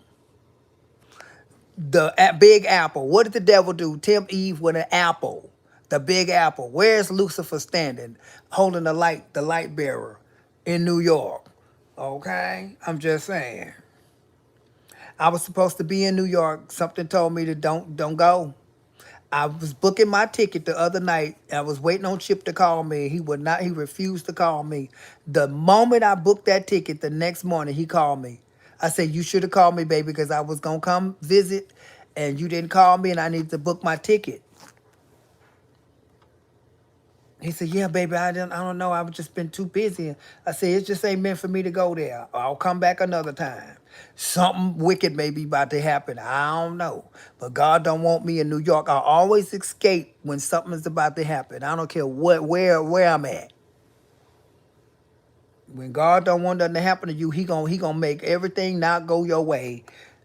Speaker 2: The Big Apple. What did the devil do? Tempt Eve with an apple. The Big Apple. Where's Lucifer standing? Holding the light bearer in New York. Okay? I'm just saying. I was supposed to be in New York. Something told me to don't go. I was booking my ticket the other night. I was waiting on Chip to call me. He refused to call me. The moment I booked that ticket, the next morning he called me. I said, you should have called me, baby, because I was going to come visit and you didn't call me and I needed to book my ticket. He said, yeah, baby, I don't know. I've just been too busy. I said, it just ain't meant for me to go there. I'll come back another time. Something wicked may be about to happen. I don't know. But God don't want me in New York. I always escape when something is about to happen. I don't care where I'm at. When God don't want nothing to happen to you, he gonna make everything not go your way.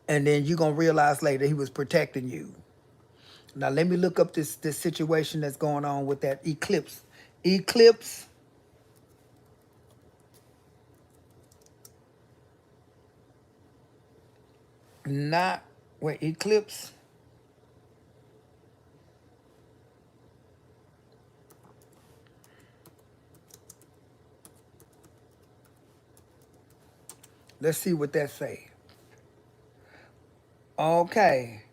Speaker 2: And then you gonna realize later he was protecting you. Now let me look up this situation that's going on with that eclipse. Eclipse. Not wait, eclipse. Let's see what that say. Okay.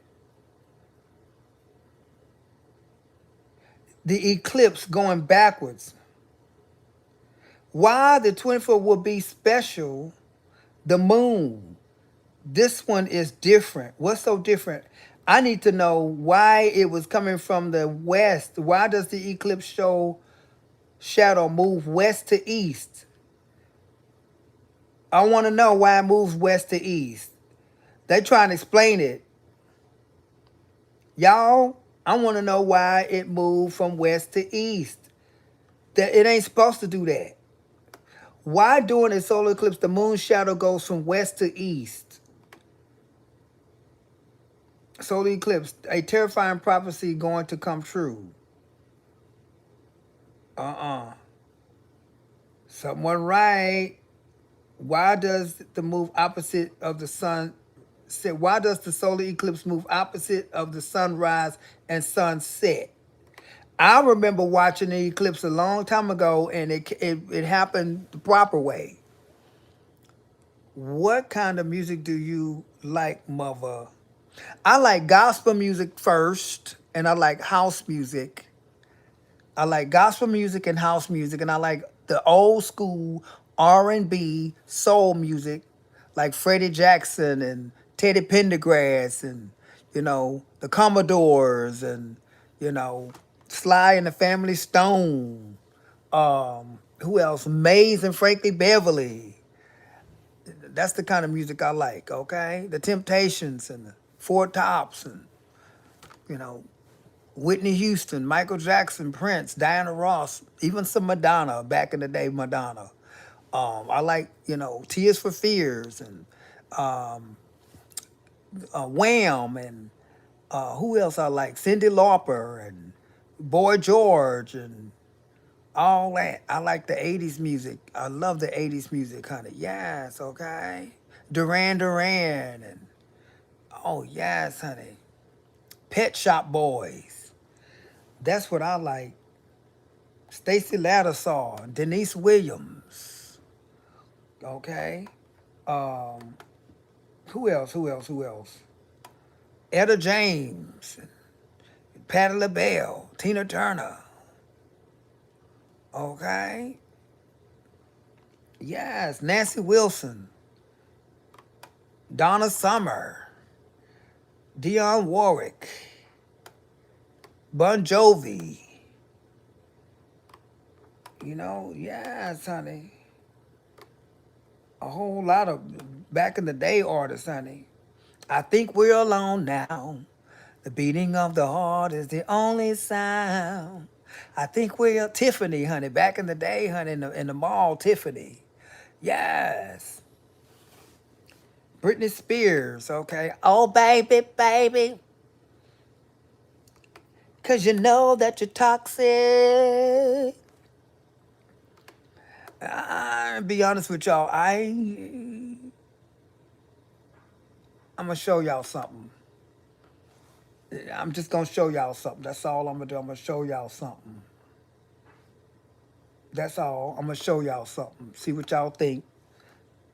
Speaker 2: The eclipse going backwards. Why the 24th will be special, the moon. This one is different. What's so different? I need to know why it was coming from the west. Why does the eclipse show shadow move west to east? I want to know why it moves west to east. They trying to explain it. Y'all, I want to know why it moved from west to east. That it ain't supposed to do that. Why during a solar eclipse the moon shadow goes from west to east? Solar eclipse, a terrifying prophecy going to come true. Uh-uh. Someone right. Why does the move opposite of the sun why does the solar eclipse move opposite of the sunrise and sunset? I remember watching the eclipse a long time ago, and it happened the proper way. What kind of music do you like, mother? I like gospel music first, and I like house music. I like gospel music and house music, and I like the old school R&B soul music, like Freddie Jackson and Teddy Pendergrass, and the Commodores, and Sly and the Family Stone. Who else? Maze and Frankie Beverly. That's the kind of music I like. Okay, the Temptations and the Four Tops, and you know Whitney Houston, Michael Jackson, Prince, Diana Ross, even some Madonna back in the day. Madonna. I like Tears for Fears, and Wham, and who else I like? Cyndi Lauper and Boy George and all that. I like the '80s music. I love the '80s music, honey. Yes, okay. Duran Duran and oh yes, honey. Pet Shop Boys. That's what I like. Stacey Lattisaw, Denise Williams. Okay. Um, who else? Who else? Who else? Etta James, Patti LaBelle, Tina Turner. Okay. Yes, Nancy Wilson, Donna Summer, Dionne Warwick, Bon Jovi. Yes, honey. A whole lot of back in the day artists, honey. I think we're alone now. The beating of the heart is the only sound. I think we're Tiffany, honey. Back in the day, honey, in the mall, Tiffany. Yes. Britney Spears, okay. Oh, baby, baby. Cause you know that you're toxic. I'll be honest with y'all. I'm gonna show y'all something. I'm just gonna show y'all something. That's all I'm gonna do. I'm gonna show y'all something. That's all. I'm gonna show y'all something. See what y'all think.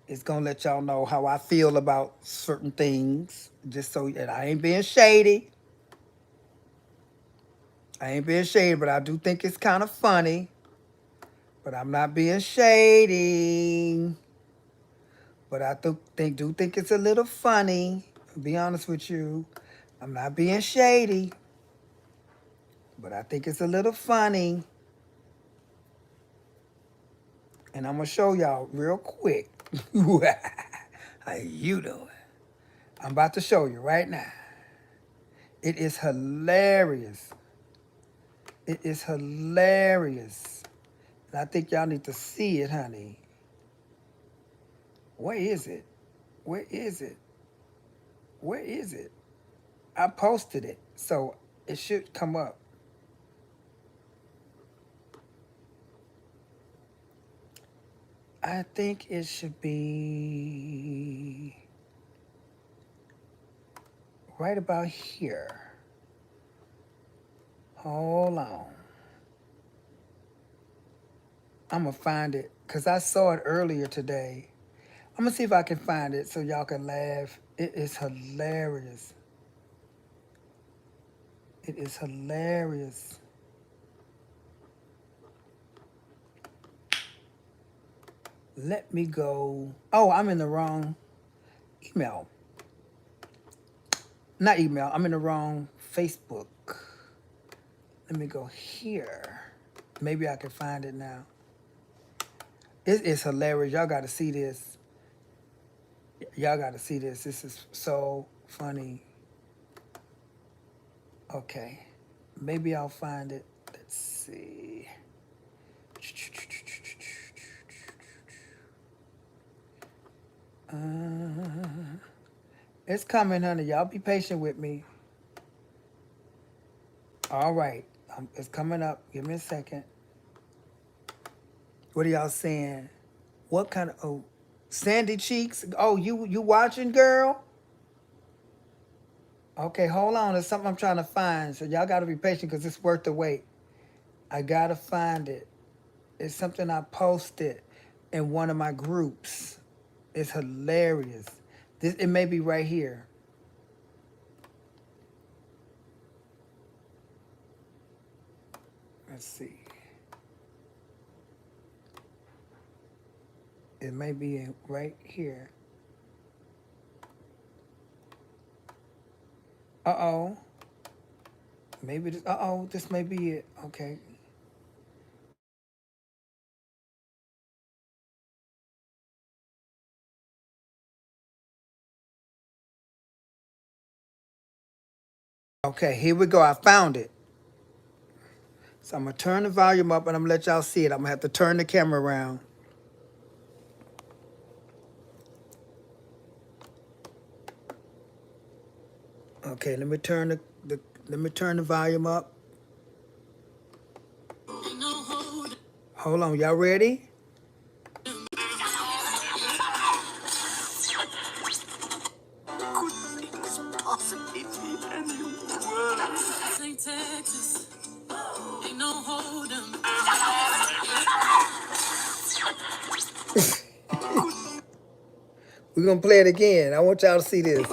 Speaker 2: It's gonna let y'all know how I feel about certain things. Just so and I ain't being shady. I ain't being shady, but I do think it's kind of funny. But I'm not being shady. But I do think it's a little funny. To be honest with you. I'm not being shady. But I think it's a little funny. And I'm gonna show y'all real quick. How you doing? I'm about to show you right now. It is hilarious. It is hilarious. And I think y'all need to see it, honey. Where is it? Where is it? Where is it? I posted it, so it should come up. I think it should be right about here. Hold on. I'm going to find it because I saw it earlier today. I'm going to see if I can find it so y'all can laugh. It is hilarious. It is hilarious. Let me go. Oh, I'm in the wrong email. Not email. I'm in the wrong Facebook. Let me go here. Maybe I can find it now. It is hilarious. Y'all got to see this. Y'all got to see this. This is so funny. Okay. Maybe I'll find it. Let's see. It's coming, honey. Y'all be patient with me. All right. It's coming up. Give me a second. What are y'all saying? What kind of oh Sandy Cheeks? Oh, you watching, girl? Okay, hold on. There's something I'm trying to find. So y'all gotta be patient because it's worth the wait. I gotta find it. It's something I posted in one of my groups. It's hilarious. This it may be right here. Let's see. It may be right here. Uh-oh. Maybe this uh-oh, this may be it. Okay. Okay, here we go. I found it. So I'm gonna turn the volume up and I'm gonna let y'all see it. I'm gonna have to turn the camera around. Okay, let me turn the let me turn the volume up. Hold on, y'all ready? Texas, ain't no hold 'em. We're gonna play it again. I want y'all to see this.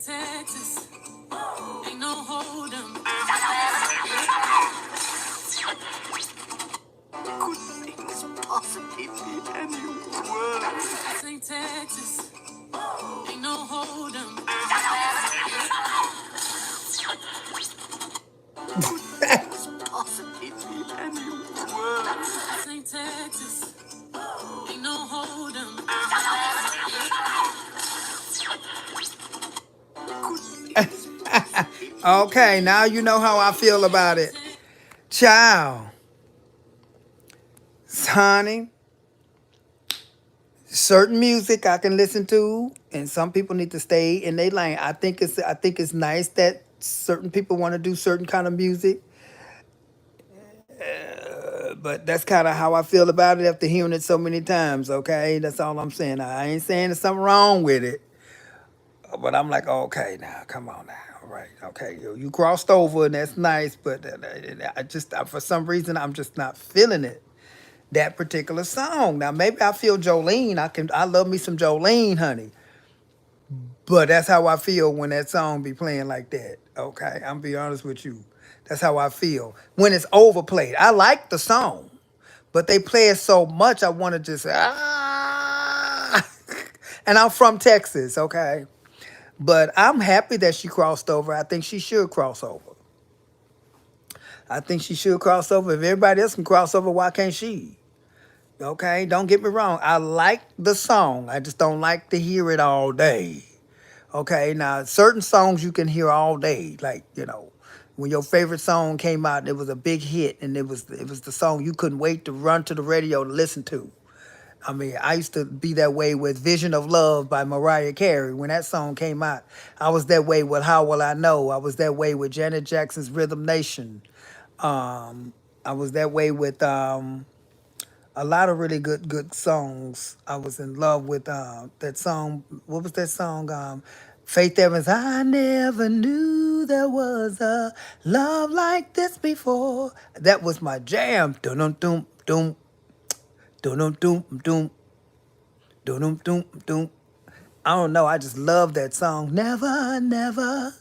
Speaker 2: Texas, ain't no hold 'em. Texas, ain't no hold 'em. Texas, ain't no hold 'em. Okay, now you know how I feel about it. Child, honey, certain music I can listen to, and some people need to stay in their lane. I think it's nice that certain people want to do certain kind of music, but that's kind of how I feel about it after hearing it so many times. Okay, that's all I'm saying. I ain't saying there's something wrong with it, but I'm like, okay, now come on now. All right, okay, you crossed over and that's nice, but for some reason I'm just not feeling it. That particular song. Now maybe I feel Jolene. I love me some Jolene, honey. But that's how I feel when that song be playing like that. Okay, I'm be honest with you. That's how I feel when it's overplayed. I like the song, but they play it so much. I want to just And I'm from Texas, okay. But I'm happy that she crossed over. I think she should cross over. I think she should cross over. If everybody else can cross over, why can't she? Okay, don't get me wrong. I like the song. I just don't like to hear it all day. Okay, now certain songs you can hear all day, like when your favorite song came out, and it was a big hit, and it was the song you couldn't wait to run to the radio to listen to. I mean, I used to be that way with "Vision of Love" by Mariah Carey. When that song came out, I was that way with "How Will I Know." I was that way with Janet Jackson's "Rhythm Nation." Um, I was that way with a lot of really good songs. I was in love with that song. What was that song? Faith Evans. I never knew there was a love like this before. That was my jam. Dum dum dum dum dum dum dum dum dum dum. I don't know. I just love that song. Never, never.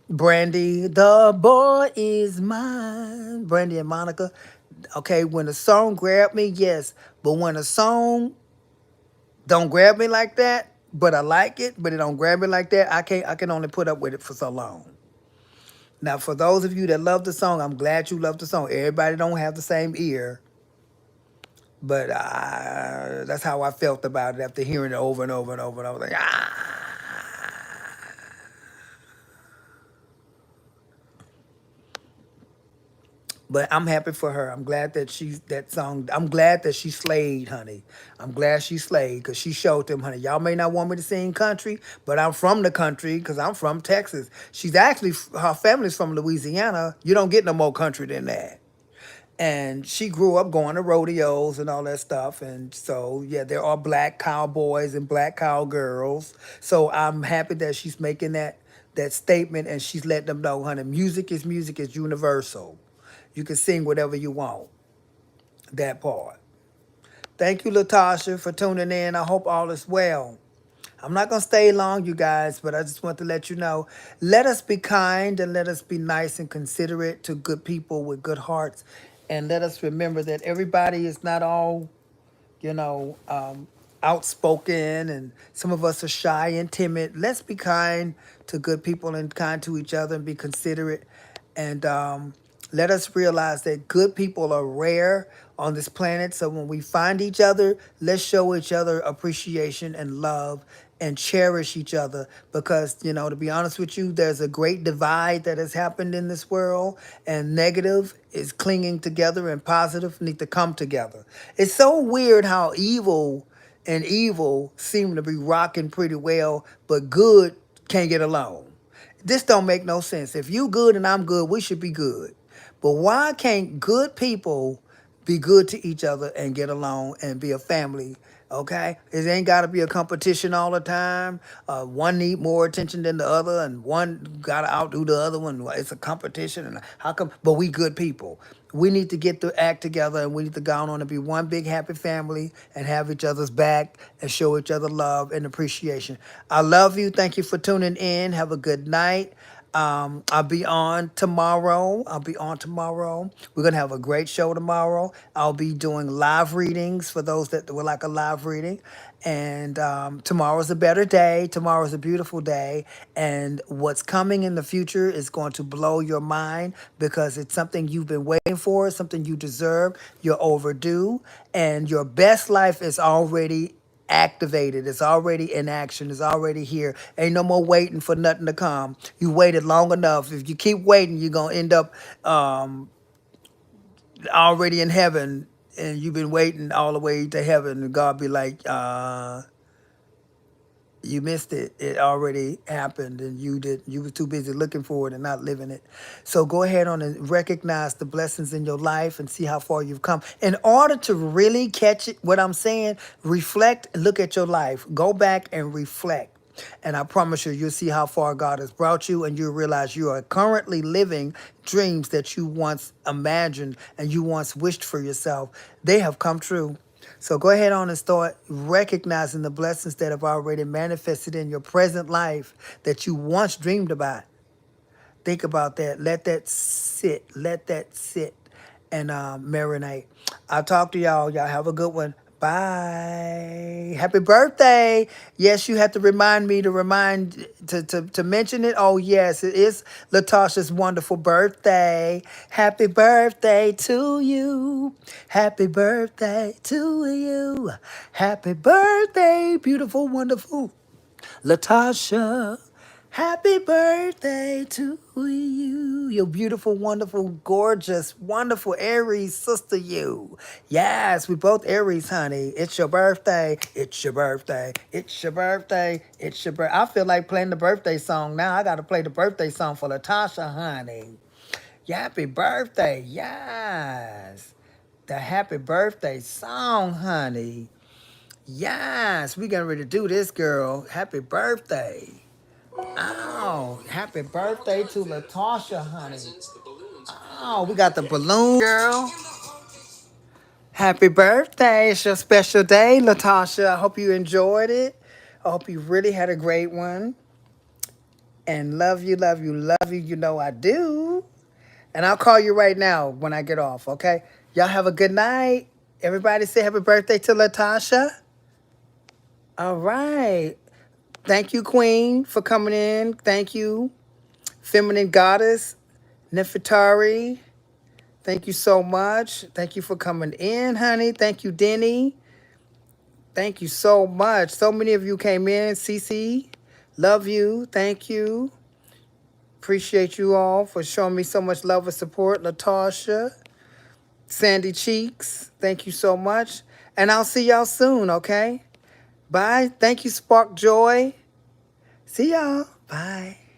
Speaker 2: Brandy, the boy is mine. Brandy and Monica. Okay, when a song grabbed me, yes. But when a song don't grab me like that, but I like it, but it don't grab me like that, I can only put up with it for so long. Now, for those of you that love the song, I'm glad you love the song. Everybody don't have the same ear, but that's how I felt about it after hearing it over and over and over. And I was like, But I'm happy for her. I'm glad that she's that song. I'm glad that she slayed, honey. I'm glad she slayed because she showed them, honey. Y'all may not want me to sing country, but I'm from the country because I'm from Texas. She's actually her family's from Louisiana. You don't get no more country than that. And she grew up going to rodeos and all that stuff. And so, yeah, there are black cowboys and black cowgirls. So I'm happy that she's making that statement and she's letting them know, honey, music is universal. You can sing whatever you want. That part. Thank you, Latasha, for tuning in. I hope all is well. I'm not going to stay long, you guys, but I just want to let you know, let us be kind and let us be nice and considerate to good people with good hearts. And let us remember that everybody is not all, you know, outspoken, and some of us are shy and timid. Let's be kind to good people and kind to each other and be considerate. And let us realize that good people are rare on this planet. So when we find each other, let's show each other appreciation and love and cherish each other, because, you know, to be honest with you, there's a great divide that has happened in this world, and negative is clinging together and positive need to come together. It's so weird how evil seem to be rocking pretty well, but good can't get along. This don't make no sense. If you good and I'm good, we should be good. But why can't good people be good to each other and get along and be a family? Okay, it ain't got to be a competition all the time. One need more attention than the other, and one got to outdo the other one. It's a competition, and how come? But we good people. We need to get the act together, and we need to go on and be one big happy family and have each other's back and show each other love and appreciation. I love you. Thank you for tuning in. Have a good night. I'll be on tomorrow. We're gonna have a great show tomorrow. I'll be doing live readings for those that would like a live reading. And tomorrow's a better day. Tomorrow's a beautiful day. And what's coming in the future is going to blow your mind, because it's something you've been waiting for, something you deserve, you're overdue, and your best life is already activated. It's already in action. It's already here. Ain't no more waiting for nothing to come. You waited long enough. If you keep waiting, you're gonna end up already in heaven, and you've been waiting all the way to heaven, and God be like, you missed it. It already happened, and you were too busy looking for it and not living it. So go ahead on and recognize the blessings in your life and see how far you've come. In order to really catch it, what I'm saying, reflect and look at your life. Go back and reflect. And I promise you, you'll see how far God has brought you, and you'll realize you are currently living dreams that you once imagined and you once wished for yourself. They have come true. So go ahead on and start recognizing the blessings that have already manifested in your present life that you once dreamed about. Think about that. Let that sit. Let that sit and marinate. I'll talk to y'all. Y'all have a good one. Bye. Happy birthday. Yes, you have to remind me to to mention it. Oh, yes, it is Latasha's wonderful birthday. Happy birthday to you. Happy birthday to you. Happy birthday, beautiful, wonderful Latasha. Happy birthday to you. Your beautiful, wonderful, gorgeous, wonderful Aries sister, you. Yes, we both Aries, honey. It's your birthday. It's your birthday. It's your birthday. It's your birthday. I feel like playing the birthday song now. I got to play the birthday song for Latasha, honey. Happy birthday. Yes. The happy birthday song, honey. Yes, we getting ready to do this, girl. Happy birthday. Oh, happy birthday to Latasha, honey. Oh, we got the balloon, girl. Happy birthday. It's your special day, Latasha. I hope you enjoyed it. I hope you really had a great one. And love you, love you, love you. You know I do. And I'll call you right now when I get off, okay? Y'all have a good night. Everybody say happy birthday to Latasha. All right. Thank you, Queen, for coming in. Thank you, Feminine Goddess, Nefertari. Thank you so much. Thank you for coming in, honey. Thank you, Denny. Thank you so much. So many of you came in. Cece, love you. Thank you. Appreciate you all for showing me so much love and support. Latasha, Sandy Cheeks, thank you so much. And I'll see y'all soon, okay? Bye. Thank you, Spark Joy. See y'all. Bye.